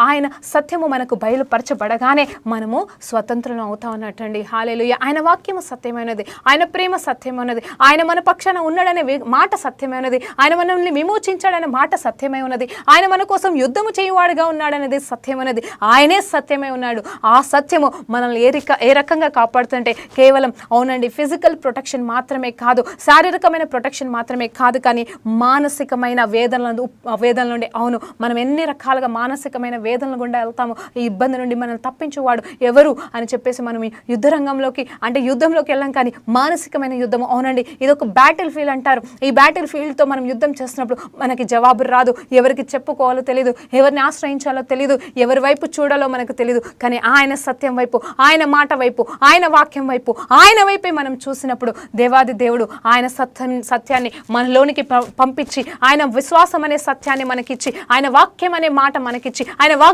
ఆయన సత్యము మనకు బయలుపరచబడగానే మనము స్వతంత్రులం అవుతాం అన్నట్టండి. హల్లెలూయా. ఆయన వాక్యము సత్యమైనది, ఆయన ప్రేమ సత్యమైనది, ఆయన మన పక్షాన ఉన్నాడనే మాట సత్యమైనది, ఆయన మనల్ని విమోచించాడనే మాట సత్యమై ఉన్నది, ఆయన మన కోసం యుద్ధము చేయువాడుగా ఉన్నాడనేది సత్యమైనది. ఆయనే సత్యమై ఉన్నాడు. ఆ సత్యము మనల్ని ఏ రకంగా కాపాడుతుంటే కేవలం అవునండి ఫిజికల్ ప్రొటెక్షన్ మాత్రమే కాదు, శారీరకమైన ప్రొటెక్షన్ మాత్రమే కాదు, కానీ మానసికమైన వేదనల నుండి అవును మనం ఎన్ని రకాలుగా మానసికమైన వేదనల గుండా వెళ్తాము, ఈ ఇబ్బంది నుండి మనల్ని తప్పించేవాడు ఎవరు అని చెప్పేసి మనం ఈ యుద్ధ రంగంలోకి అంటే యుద్ధంలోకి వెళ్ళాం. కానీ మానసికమైన యుద్ధము అవునండి ఇది ఒక బ్యాటిల్ ఫీల్డ్ అంటారు. ఈ బ్యాటిల్ ఫీల్డ్తో మనం యుద్ధం చేస్తున్నప్పుడు మనకి జవాబు రాదు, ఎవరికి చెప్పుకోవాలో తెలియదు, ఎవరిని ఆశ్రయించాలో తెలియదు, ఎవరి వైపు చూడాలో మనకు తెలియదు. కానీ ఆయన సత్యం వైపు, ఆయన మాట వైపు, ఆయన వాక్యం వైపు, ఆయన వైపే మనం చూసినప్పుడు దేవాది దేవుడు ఆయన సత్యాన్ని మనలోనికి పంపించి, ఆయన విశ్వాసం అనే సత్యాన్ని మనకిచ్చి, ఆయన వాక్యం అనే మాట మనకిచ్చి, ఆయన